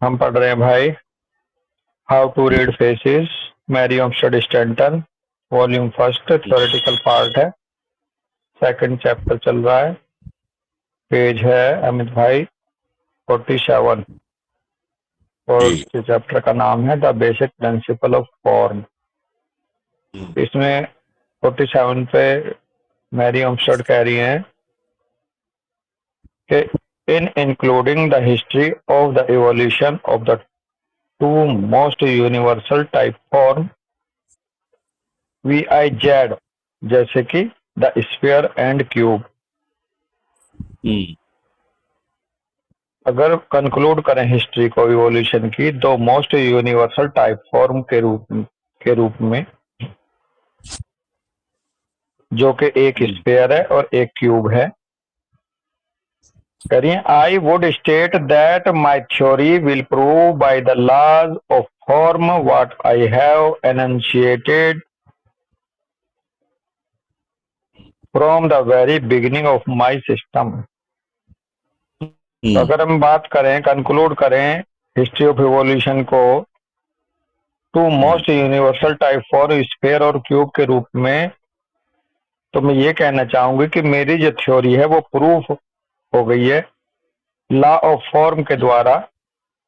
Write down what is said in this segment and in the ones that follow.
हम पढ़ रहे हैं भाई how to read faces Merriam Stanton volume first theoretical part है। सेकंड चैप्टर चल रहा है। पेज है अमित भाई 47 और जी। चैप्टर का नाम है the basic principle of form. इसमें 47 पे मैरियम कह रही हैं कि in including the history of the evolution of the two most universal type form VIZ जैसे कि द स्फीयर एंड क्यूब। अगर कंक्लूड करें हिस्ट्री को इवोल्यूशन की दो मोस्ट यूनिवर्सल टाइप फॉर्म के रूप में, जो कि एक स्फीयर है और एक क्यूब है। करिए I would state that my theory will prove by the laws of form what I have enunciated from the very beginning of my system. तो अगर हम बात करें कंक्लूड करें हिस्ट्री ऑफ इवोल्यूशन को to most universal type for sphere और cube के रूप में, तो मैं ये कहना चाहूंगी कि मेरी जो थ्योरी है वो प्रूफ हो गई है लॉ ऑफ फॉर्म के द्वारा,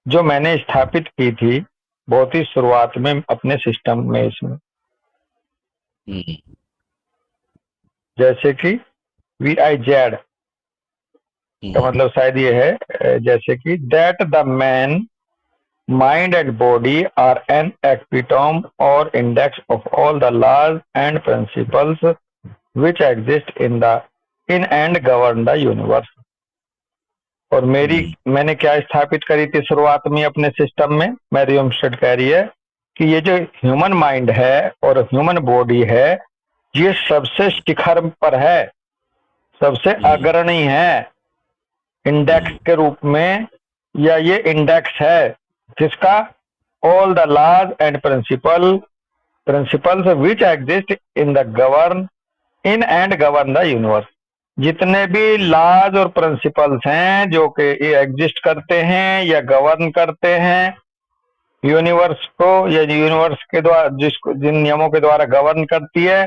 जो मैंने स्थापित की थी बहुत ही शुरुआत में अपने सिस्टम में। इसमें जैसे कि VIZ का मतलब शायद ये है जैसे कि that the man mind and body are an epitome और index of all the laws and principles which exist in and govern the universe. और मैंने क्या स्थापित करी थी शुरुआत में अपने सिस्टम में? मैरियम कह रही है कि ये जो ह्यूमन माइंड है और ह्यूमन बॉडी है ये सबसे शिखर पर है, सबसे अग्रणी है इंडेक्स के रूप में, या ये इंडेक्स है जिसका all the laws and principles which exist in the govern in and govern the universe. जितने भी लॉज और प्रिंसिपल्स हैं जो कि ये एग्जिस्ट करते हैं या गवर्न करते हैं यूनिवर्स को, या यूनिवर्स के द्वारा जिन नियमों के द्वारा गवर्न करती है,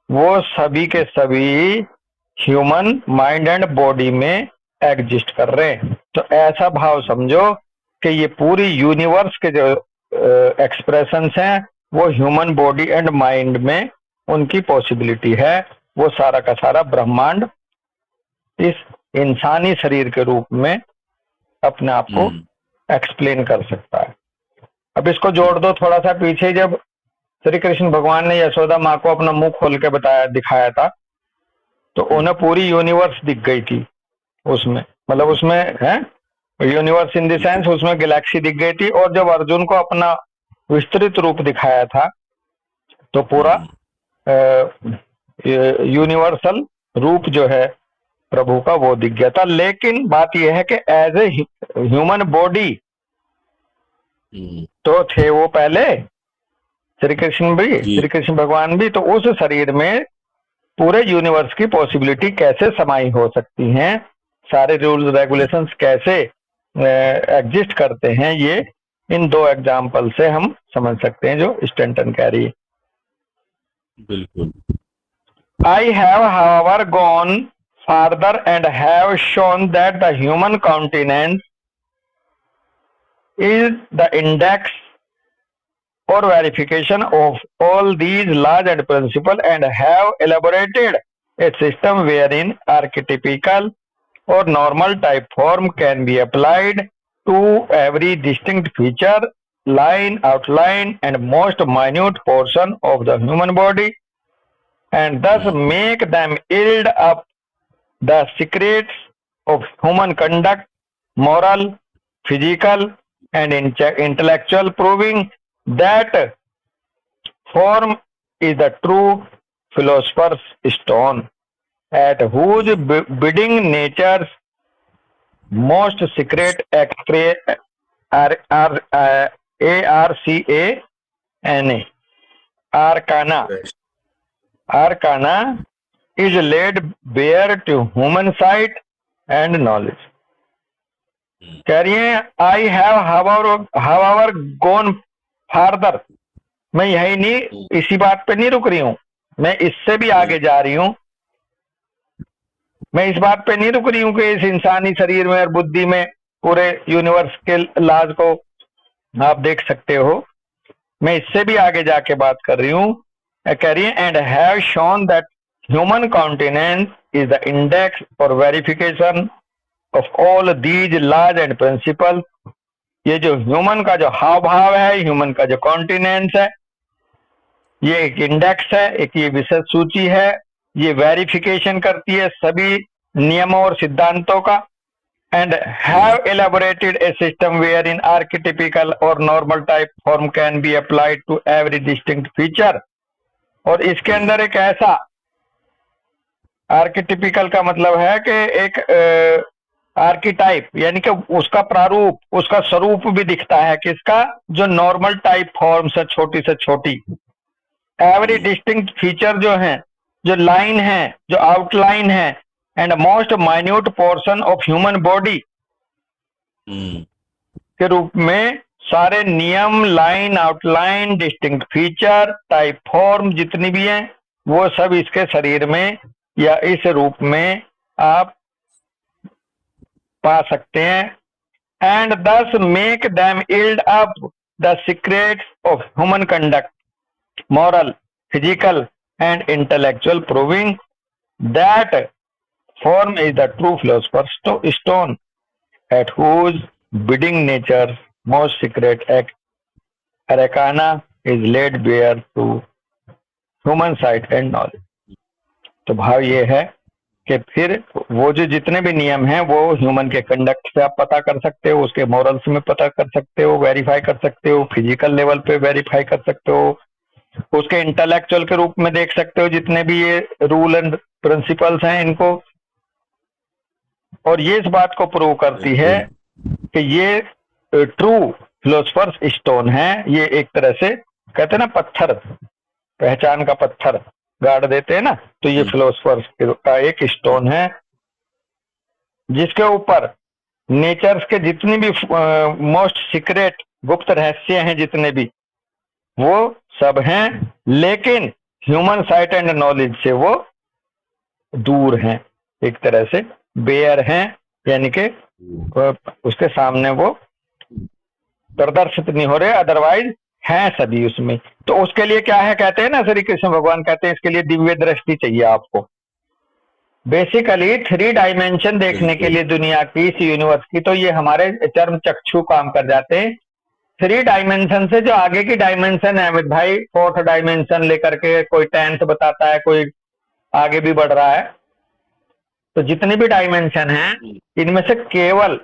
वो सभी के सभी ह्यूमन माइंड एंड बॉडी में एग्जिस्ट कर रहे हैं। तो ऐसा भाव समझो कि ये पूरी यूनिवर्स के जो एक्सप्रेशंस हैं वो ह्यूमन बॉडी एंड माइंड में उनकी पॉसिबिलिटी है। वो सारा का सारा ब्रह्मांड इस इंसानी शरीर के रूप में अपने आप को एक्सप्लेन कर सकता है। अब इसको जोड़ दो थोड़ा सा पीछे, जब श्री कृष्ण भगवान ने यशोदा माँ को अपना मुंह खोल के दिखाया था तो उन्हें पूरी यूनिवर्स दिख गई थी उसमें, मतलब उसमें है यूनिवर्स इन द सेंस उसमें गैलेक्सी दिख गई थी। और जब अर्जुन को अपना विस्तृत रूप दिखाया था तो पूरा यूनिवर्सल रूप जो है प्रभु का वो दिख गया था। लेकिन बात यह है कि एज ए ह्यूमन बॉडी तो थे वो पहले श्री कृष्ण भगवान भी, तो उस शरीर में पूरे यूनिवर्स की पॉसिबिलिटी कैसे समाई हो सकती हैं, सारे रूल्स रेगुलेशंस कैसे एग्जिस्ट करते हैं, ये इन दो एग्जाम्पल से हम समझ सकते हैं जो स्टेंटन कह रही है। बिल्कुल। I have however gone further and have shown that the human continent is the index or verification of all these laws and principles, and have elaborated a system wherein archetypical or normal type form can be applied to every distinct feature, line, outline, and most minute portion of the human body, and thus make them yield up the secrets of human conduct, moral, physical, and intellectual, proving that form is the true philosopher's stone, at whose bidding nature's most secret arcana is laid bare to human sight and knowledge. कह रही है I have however gone farther. मैं यही नहीं, इसी बात पे नहीं रुक रही हूं, मैं इससे भी आगे जा रही हूं। मैं इस बात पे नहीं रुक रही हूं कि इस इंसानी शरीर में और बुद्धि में पूरे यूनिवर्स के लाज को आप देख सकते हो। मैं इससे भी आगे जाके बात कर रही हूं। कह रही है and have shown that human countenance is the index for verification of all these laws and principle. ये जो ह्यूमन का जो हाव भाव है, ह्यूमन का जो कॉन्टिनेंस है, ये एक इंडेक्स है, एक ये विशेष सूची है। ये वेरिफिकेशन करती है सभी नियमों और सिद्धांतों का। And have elaborated a system wherein archetypical or normal type form can be applied to every distinct feature। और इसके अंदर एक ऐसा आर्किटिपिकल का मतलब है कि एक आर्किटाइप यानी कि उसका प्रारूप, उसका स्वरूप भी दिखता है कि इसका जो नॉर्मल टाइप फॉर्म से छोटी एवरी डिस्टिंक्ट फीचर जो है, जो लाइन है, जो आउटलाइन है, and most minute portion of human body के रूप में सारे नियम, line, outline, distinct feature, type form जितनी भी हैं वो सब इसके शरीर में या इस रूप में आप पा सकते हैं। एंड दस make them yield up the secrets of human conduct, moral, physical and intellectual, proving that form is the true philosopher's stone at whose bidding nature's most secret arcana is laid bare to human sight and knowledge। तो भाव ये है कि फिर वो जो जितने भी नियम हैं वो ह्यूमन के कंडक्ट से आप पता कर सकते हो, उसके मॉरल्स में पता कर सकते हो, वेरीफाई कर सकते हो, फिजिकल लेवल पे वेरीफाई कर सकते हो, उसके इंटेलेक्चुअल के रूप में देख सकते हो जितने भी ये रूल एंड प्रिंसिपल्स हैं इनको। और ये इस बात को प्रूव करती है कि ये ट्रू फिलोसफर्स स्टोन है। ये एक तरह से कहते हैं ना पत्थर, पहचान का पत्थर गाड़ देते हैं ना, तो ये फिलोसफर्स का एक स्टोन है जिसके ऊपर नेचर्स के जितनी भी मोस्ट सीक्रेट गुप्त रहस्य हैं जितने भी वो सब हैं, लेकिन ह्यूमन साइट एंड नॉलेज से वो दूर हैं, एक तरह से बेयर हैं, यानी कि उसके सामने वो प्रदर्शित नहीं हो रहे, अदरवाइज हैं सभी उसमें। तो उसके लिए क्या है, कहते हैं ना श्री कृष्ण भगवान कहते हैं इसके लिए दिव्य दृष्टि चाहिए आपको। बेसिकली 3 डायमेंशन देखने के लिए दुनिया की, इस यूनिवर्स की, तो ये हमारे चर्म चक्षु काम कर जाते हैं। 3 डायमेंशन से जो आगे की डायमेंशन है अमित भाई, 4th डायमेंशन लेकर के कोई 10th बताता है, कोई आगे भी बढ़ रहा है, तो जितनी भी डायमेंशन हैं इनमें से केवल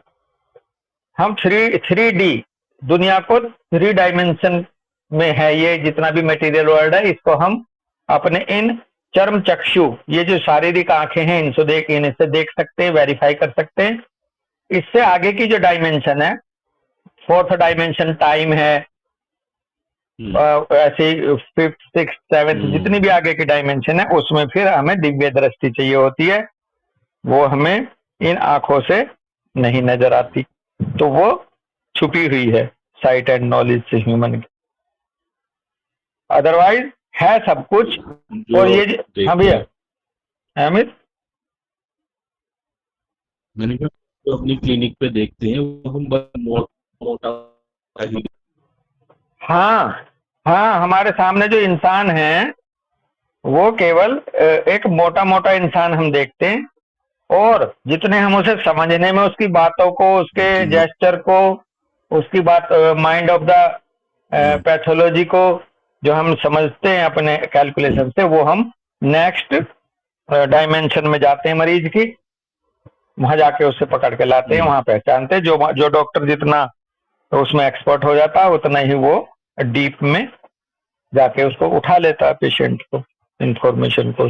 हम 3D दुनिया को 3 डायमेंशन में है, ये जितना भी मटेरियल वर्ल्ड है इसको हम अपने इन चर्म चक्षु, ये जो शारीरिक आंखें हैं इनसे देख सकते हैं, वेरीफाई कर सकते हैं। इससे आगे की जो डायमेंशन है, 4th डायमेंशन टाइम है, ऐसे 5th 6th 7th जितनी भी आगे की डायमेंशन है उसमें फिर हमें दिव्य दृष्टि चाहिए होती है, वो हमें इन आंखों से नहीं नजर आती, तो वो छुपी हुई है साइट एंड नॉलेज से ह्यूमन की, अदरवाइज है सब कुछ। और ये हाँ भैया अमित, मैंने कहा तो अपनी क्लिनिक पे देखते हैं वो हम मोटा हाँ, हमारे सामने जो इंसान है वो केवल एक मोटा मोटा इंसान हम देखते हैं, और जितने हम उसे समझने में, उसकी बातों को, उसके जेस्चर को, उसकी बात, माइंड ऑफ द पैथोलॉजी को जो हम समझते हैं अपने कैलकुलेशन से, वो हम नेक्स्ट डायमेंशन में जाते हैं मरीज की, वहां जाके उससे पकड़ के लाते हैं, वहां पहचानते हैं। जो डॉक्टर जितना उसमें एक्सपर्ट हो जाता है उतना ही वो डीप में जाके उसको उठा लेता है पेशेंट को, इंफॉर्मेशन को।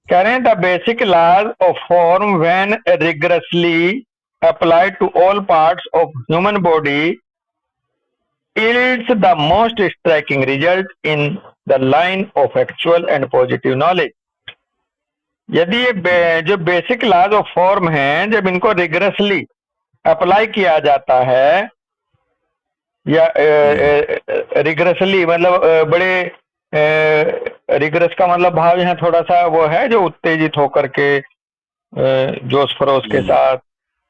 कह रहे हैं the basic laws of form when rigorously applied to all parts of human body yields the most striking result in the line of actual and positive knowledge। यदि ये जो बेसिक लॉज ऑफ फॉर्म हैं, जब इनको rigorously apply किया जाता है या रिगरसली मतलब बड़े रिगरस का मतलब भाव यहाँ थोड़ा सा वो है, जो उत्तेजित होकर के जोश खरोश के साथ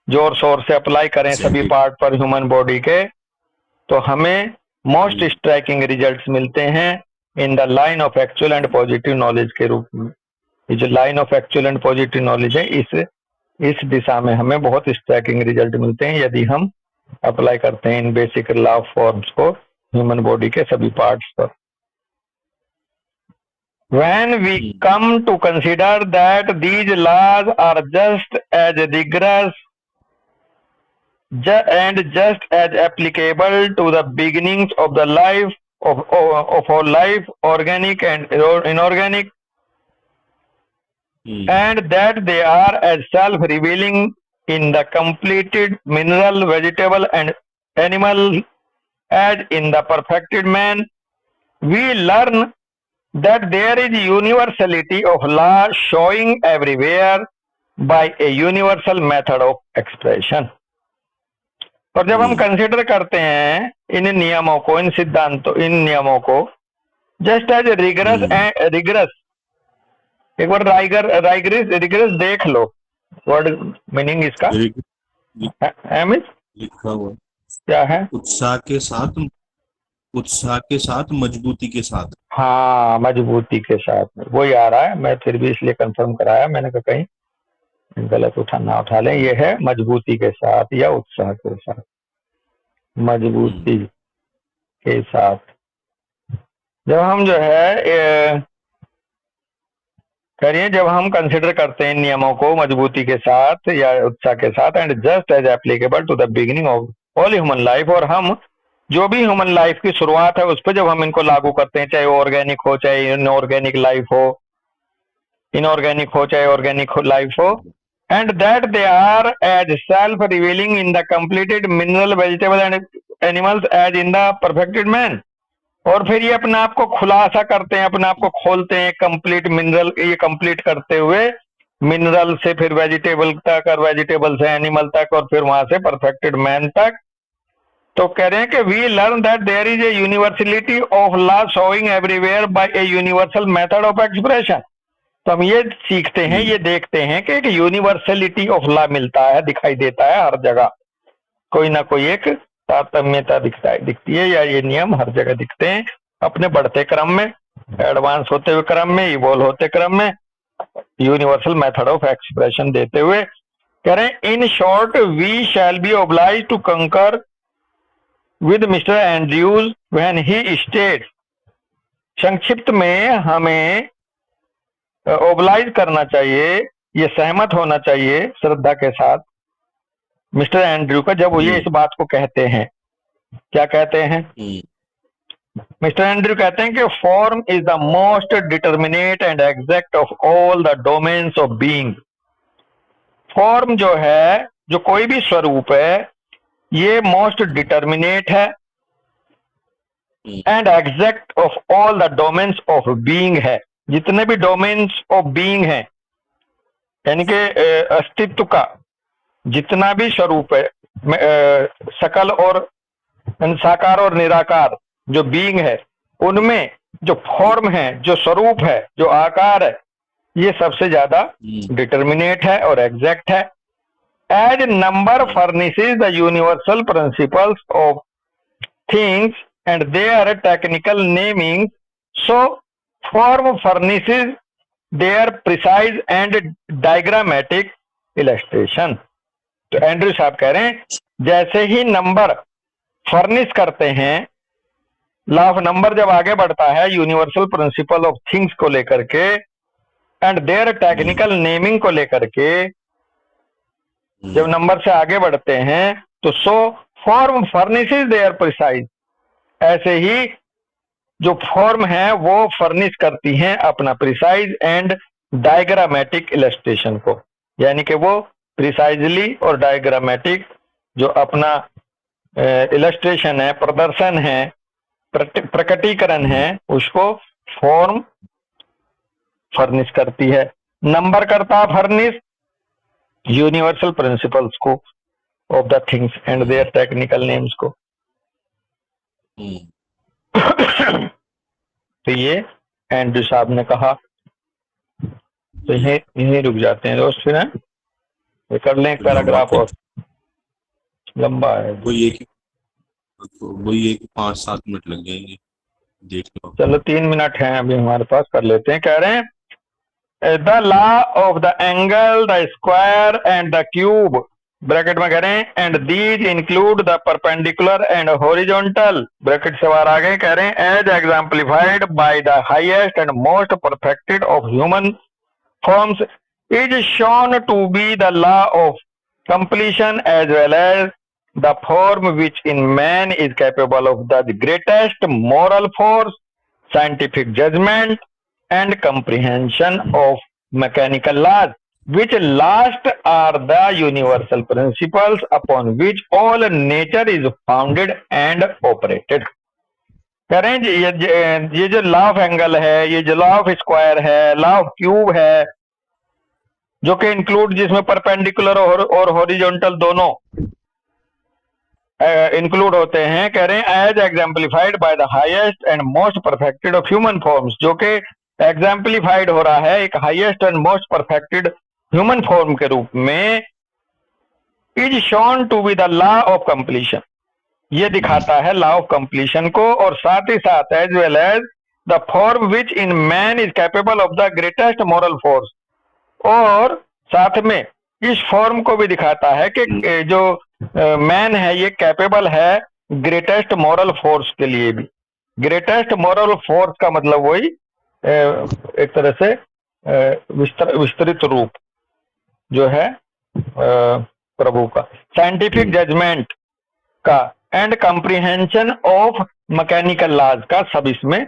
जोर शोर से अप्लाई करें सभी पार्ट पर ह्यूमन बॉडी के, तो हमें मोस्ट स्ट्राइकिंग रिजल्ट्स मिलते हैं in the line of actual and positive knowledge के रूप में। ये जो line of actual and positive knowledge है, इस दिशा में हमें बहुत स्ट्राइकिंग रिजल्ट मिलते हैं यदि हम अप्लाई करते हैं इन बेसिक लॉ ऑफ फॉर्म्स को ह्यूमन बॉडी के सभी पार्ट्स पर। When we come to consider that these laws are just as rigorous and just as applicable to the beginnings of the life of our life, organic and inorganic, and that they are as self-revealing in the completed mineral, vegetable and animal as in the perfected man, we learn that there is universality of law showing everywhere by a universal method of expression। और जब हम consider करते हैं इन नियमों को, इन सिद्धांतों, इन नियमों को जस्ट एज रिगरस, एक बार रिगरस देख लो, वर्ड मीनिंग इसका लिखा हुआ क्या है? उत्साह के साथ मजबूती के साथ। हाँ, मजबूती के साथ, वही आ रहा है। मैं फिर भी इसलिए कंफर्म कराया, मैंने कहा कहीं गलत ना उठा लें। ये है मजबूती के साथ या उत्साह के साथ, मजबूती के साथ। जब हम जो है करिए, जब हम कंसिडर करते हैं नियमों को मजबूती के साथ या उत्साह के साथ, and just as applicable to the beginning of all human life, और हम जो भी ह्यूमन लाइफ की शुरुआत है उस पर जब हम इनको लागू करते हैं, चाहे ऑर्गेनिक हो चाहे इनऑर्गेनिक लाइफ हो, इनऑर्गेनिक हो चाहे ऑर्गेनिक लाइफ हो, and that they are as self revealing in the completed mineral, vegetable and animals as in the perfected man. और फिर ये अपने आप को खुलासा करते हैं, अपने आप को खोलते हैं कंप्लीट मिनरल, ये कंप्लीट करते हुए मिनरल से फिर वेजिटेबल तक, और वेजिटेबल से एनिमल तक, और फिर वहां से परफेक्टेड मैन तक। तो कह रहे हैं कि we learn that there is a universality of law showing everywhere by a universal method of expression. तो हम ये सीखते हैं, ये देखते हैं कि एक यूनिवर्सलिटी ऑफ लॉ मिलता है, दिखाई देता है हर जगह, कोई ना कोई एक तारतम्यता दिखती है, या ये नियम हर जगह दिखते हैं अपने बढ़ते क्रम में, एडवांस होते हुए क्रम में, इवॉल्व होते क्रम में, यूनिवर्सल मेथड ऑफ एक्सप्रेशन देते हुए। कह रहे हैं in short we shall be obliged to concur with mister Andrews when he state, संक्षिप्त में हमें ओबलाइज करना चाहिए, ये सहमत होना चाहिए श्रद्धा के साथ मिस्टर एंड्रयू का, जब वो ये इस बात को कहते हैं। क्या कहते हैं? मिस्टर एंड्रयू कहते हैं कि form is the most determinate and exact of all the domains of being. Form जो है, जो कोई भी स्वरूप है, ये मोस्ट डिटर्मिनेट है and exact of all the domains of being है। जितने भी डोमेन्स ऑफ बीइंग है, यानी कि अस्तित्व का जितना भी स्वरूप है, सकल और साकार और निराकार जो बीइंग है, उनमें जो फॉर्म है, जो स्वरूप है, जो आकार है, ये सबसे ज्यादा डिटर्मिनेट है और एग्जैक्ट है। As number furnishes the universal principles of things and their technical naming, so form furnishes their precise and diagrammatic illustration. तो एंड्रयू साहब कह रहे हैं जैसे ही नंबर फर्निश करते हैं, लॉ ऑफ नंबर जब आगे बढ़ता है यूनिवर्सल प्रिंसिपल ऑफ थिंग्स को लेकर के एंड देयर टेक्निकल नेमिंग को लेकर के, जब नंबर से आगे बढ़ते हैं तो so form furnishes their precise, ऐसे ही जो फॉर्म है वो फर्निश करती हैं अपना प्रिसाइज एंड डायग्रामेटिक इलस्ट्रेशन को, यानी कि वो प्रिसाइजली और डायग्रामेटिक जो अपना इलस्ट्रेशन है, प्रदर्शन है, प्रकटीकरण है, उसको फॉर्म फर्निश करती है। नंबर करता फर्निश यूनिवर्सल प्रिंसिपल्स को of the things and their technical names को। तो ये एंड्रयू साहब ने कहा। तो यहीं रुक जाते हैं दोस्त, फिर ये कर लें एक पैराग्राफ और, लंबा है। वही एक 5-7 मिनट लग जाएंगे, देख लो। चलो 3 मिनट हैं अभी हमारे पास, कर लेते हैं। कह रहे हैं the law of the angle, the square and the cube, bracket में कह रहे हैं and these include the perpendicular and horizontal, bracket से बाहर आ गए। कह रहे हैं as exemplified by the highest and most perfected of human forms is shown to be the law of completion as well as the form which in man is capable of the greatest moral force, scientific judgment and comprehension of mechanical laws, which last are the universal principles upon which all nature is founded and operated। कह रहे हैं ये जो law of angle है, ये जो law of square है, law of cube है, जो कि इंक्लूड, जिसमें परपेंडिकुलर और हॉरिजॉन्टल दोनों इंक्लूड होते हैं। कह रहे हैं as exemplified by the highest and most perfected of human forms, जो कि एग्जाम्पलीफाइड हो रहा है एक highest and most perfected human form के रूप में। Is shown to be the law of completion, ये दिखाता है लॉ ऑफ कंप्लीशन को, और साथ ही साथ as well as the form which in man is capable of the greatest moral force, और साथ में इस फॉर्म को भी दिखाता है कि जो मैन है ये कैपेबल है ग्रेटेस्ट मॉरल फोर्स के लिए भी। ग्रेटेस्ट मॉरल फोर्स का मतलब वही एक तरह से विस्तृत रूप जो है प्रभु का, साइंटिफिक जजमेंट का and comprehension of mechanical laws का, सब इसमें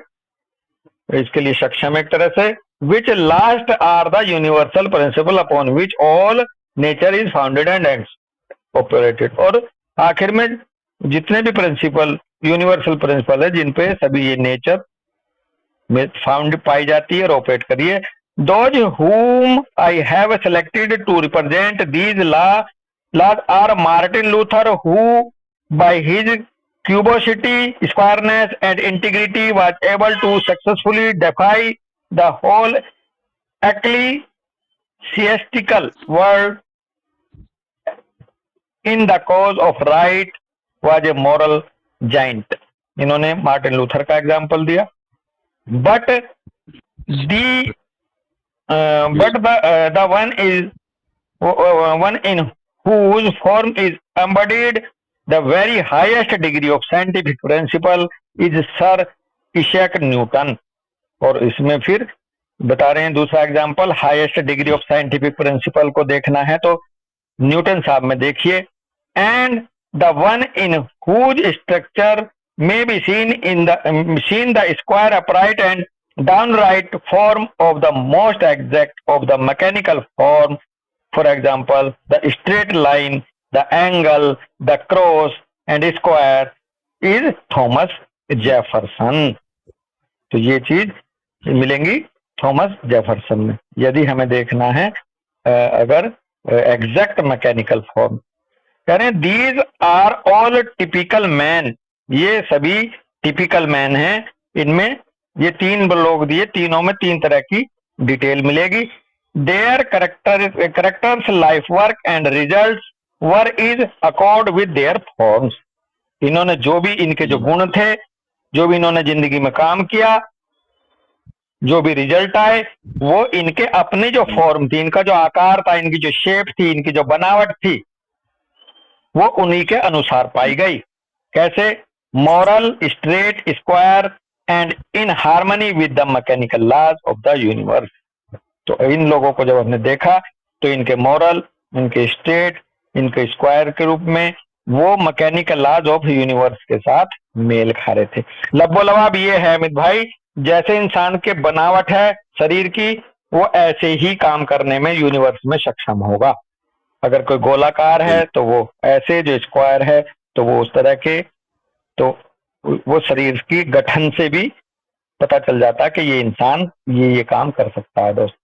इसके लिए सक्षम एक तरह से। Which last are the universal principle upon which all nature is founded and operated, और आखिर में जितने भी प्रिंसिपल, यूनिवर्सल प्रिंसिपल है जिन पे सभी ये नेचर में फाउंड पाई जाती है और ऑपरेट करिए। Those whom I have selected to represent these laws are Martin Luther, who by his cubicity, squareness and integrity was able to successfully defy the whole ecclesiastical world in the cause of right, was a moral giant। इन्होंने Martin Luther का example दिया। But the one in whose form is embodied the very highest degree of scientific principle is Sir Isaac Newton। और इसमें फिर बता रहे हैं दूसरा example, highest degree of scientific principle को देखना है तो न्यूटन साहब में देखिए। And the one in whose structure may be seen the square, upright and downright form of the most exact of the mechanical form, for example the straight line, the angle, the cross and square is Thomas Jefferson। तो ये चीज मिलेंगी Thomas Jefferson में, यदि हमें देखना है अगर एग्जैक्ट मैकेनिकल फॉर्म। कह रहे हैं these are all typical man, ये सभी टिपिकल मैन हैं। इनमें ये 3 लोग दिए, तीनों में 3 तरह की डिटेल मिलेगी। Their characters, life work and results were is accord with their forms. इन्होंने जो भी इनके जो गुण थे, जो भी इन्होंने जिंदगी में काम किया, जो भी रिजल्ट आए, वो इनके अपने जो फॉर्म थी, इनका जो आकार था, इनकी जो शेप थी, इनकी जो बनावट थी, वो उन्हीं के अनुसार पाई गई। कैसे? Moral, straight, square and in harmony with the mechanical laws of the universe. तो इन लोगों को जब हमने देखा तो इनके मॉरल, इनके स्ट्रेट, इनके स्क्वायर के रूप में वो मैकेनिकल लॉज ऑफ यूनिवर्स के साथ मेल खा रहे थे। लबोलवाब ये है अमित भाई, जैसे इंसान के बनावट है शरीर की, वो ऐसे ही काम करने में यूनिवर्स में सक्षम होगा। अगर कोई गोलाकार है तो वो ऐसे, जो स्क्वायर है तो वो उस तरह के। तो वो शरीर की गठन से भी पता चल जाता है कि ये इंसान ये काम कर सकता है दोस्त।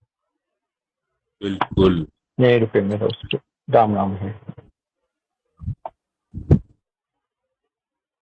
बिल्कुल। यहीं रुके मेरा उसके राम राम है।